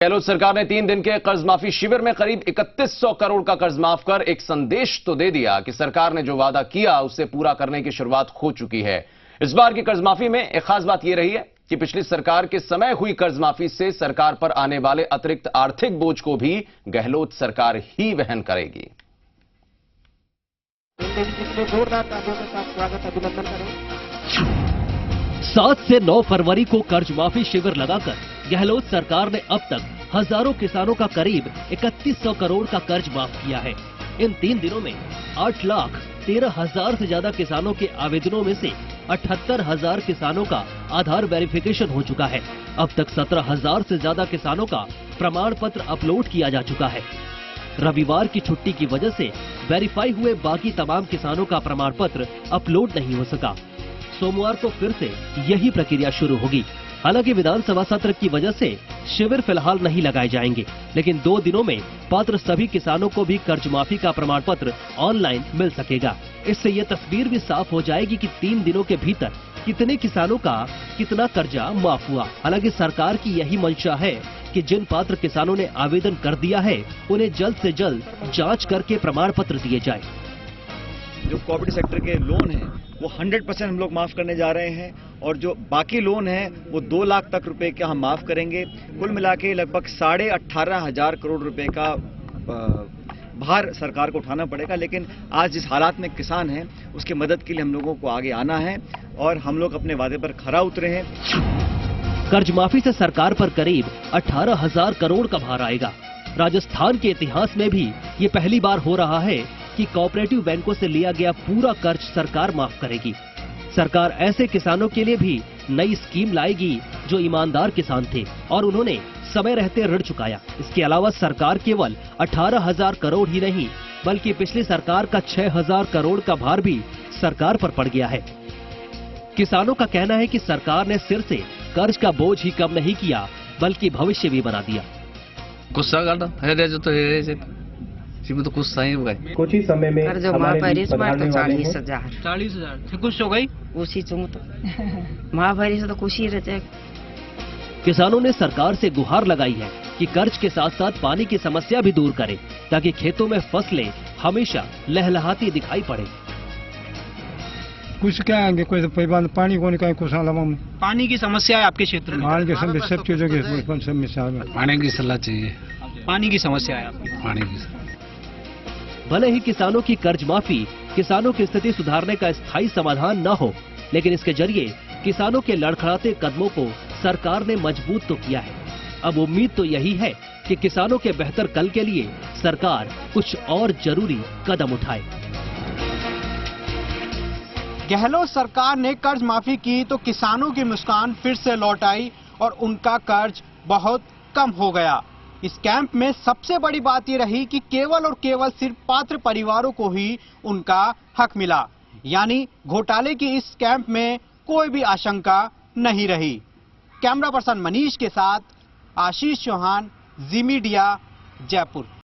गहलोत सरकार ने 3 दिन के कर्ज माफी शिविर में करीब 3100 करोड़ का कर्ज माफ कर एक संदेश तो दे दिया कि सरकार ने जो वादा किया उसे पूरा करने की शुरुआत हो चुकी है। इस बार की कर्ज माफी में एक खास बात यह रही है कि पिछली सरकार के समय हुई कर्ज माफी से सरकार पर आने वाले अतिरिक्त आर्थिक बोझ को भी गहलोत सरकार ही वहन करेगी। जोरदार तालियों के साथ स्वागत अभिनंदन करें। 7 से 9 फरवरी को कर्ज माफी शिविर लगाकर गहलोत सरकार ने अब तक हजारों किसानों का करीब 3100 करोड़ का कर्ज माफ किया है। इन 3 दिनों में 8,13,000 से ज्यादा किसानों के आवेदनों में से 78,000 किसानों का आधार वेरिफिकेशन हो चुका है। अब तक 17,000 से ज्यादा किसानों का प्रमाण पत्र अपलोड किया जा चुका है। रविवार की छुट्टी की वजह से वेरीफाई हुए बाकी तमाम किसानों का प्रमाण पत्र अपलोड नहीं हो सका। सोमवार को फिर से यही प्रक्रिया शुरू होगी। हालांकि विधानसभा सत्र की वजह से शिविर फिलहाल नहीं लगाए जाएंगे, लेकिन 2 दिनों में पात्र सभी किसानों को भी कर्ज माफी का प्रमाण पत्र ऑनलाइन मिल सकेगा। इससे ये तस्वीर भी साफ हो जाएगी कि 3 दिनों के भीतर कितने किसानों का कितना कर्जा माफ हुआ। हालांकि सरकार की यही मंशा है कि जिन पात्र किसानों ने आवेदन कर दिया है उन्हें जल्द से जल्द जांच करके प्रमाण पत्र दिए जाए। जो कोऑपरेटिव सेक्टर के लोन हैं वो 100% हम लोग माफ करने जा रहे हैं और जो बाकी लोन हैं वो 2 लाख तक रुपए का हम माफ करेंगे। कुल मिला के लगभग 18,500 करोड़ रुपए का भार सरकार को उठाना पड़ेगा। लेकिन आज जिस हालात में किसान हैं उसकी मदद के लिए हम लोगों को आगे आना है और हम लोग अपने वादे पर खरा उतरे हैं। कर्ज माफी से सरकार पर करीब 18,000 करोड़ का भार आएगा। राजस्थान के इतिहास में भी ये पहली बार हो रहा है कि कोऑपरेटिव बैंकों से लिया गया पूरा कर्ज सरकार माफ करेगी। सरकार ऐसे किसानों के लिए भी नई स्कीम लाएगी जो ईमानदार किसान थे और उन्होंने समय रहते ऋण चुकाया। इसके अलावा सरकार केवल 18,000 करोड़ ही नहीं बल्कि पिछली सरकार का 6,000 करोड़ का भार भी सरकार पर पड़ गया है। किसानों का कहना है कि सरकार ने सिर से कर्ज का बोझ ही कम नहीं किया बल्कि भविष्य भी बना दिया। गुस्सा तो कुछ सही हो गए। कुछ ही समय में कर्ज महाभरीस मारतो 40,000 खुश हो गई खुशी चुमतो महाभरीस तो खुशी रहते। किसानों ने सरकार से गुहार लगाई है कि कर्ज के साथ साथ पानी की समस्या भी दूर करे ताकि खेतों में फसलें हमेशा लहलहाती दिखाई पड़े। कुछ क्या आएंगे, कोई पानी को नहीं, कुछ पानी की समस्या है आपके क्षेत्र में? पानी की समस्या, सब चीजों की समस्या है। पानी की सलाह चाहिए। पानी की समस्या है आपकी? पानी की। भले ही किसानों की कर्ज माफी किसानों की स्थिति सुधारने का स्थायी समाधान न हो, लेकिन इसके जरिए किसानों के लड़खड़ाते कदमों को सरकार ने मजबूत तो किया है। अब उम्मीद तो यही है कि किसानों के बेहतर कल के लिए सरकार कुछ और जरूरी कदम उठाए। गहलोत सरकार ने कर्ज माफी की तो किसानों की मुस्कान फिर से लौट आई और उनका कर्ज बहुत कम हो गया। इस कैंप में सबसे बड़ी बात ये रही कि केवल और केवल सिर्फ पात्र परिवारों को ही उनका हक मिला, यानी घोटाले की इस कैंप में कोई भी आशंका नहीं रही। कैमरा पर्सन मनीष के साथ आशीष चौहान, जी मीडिया, जयपुर।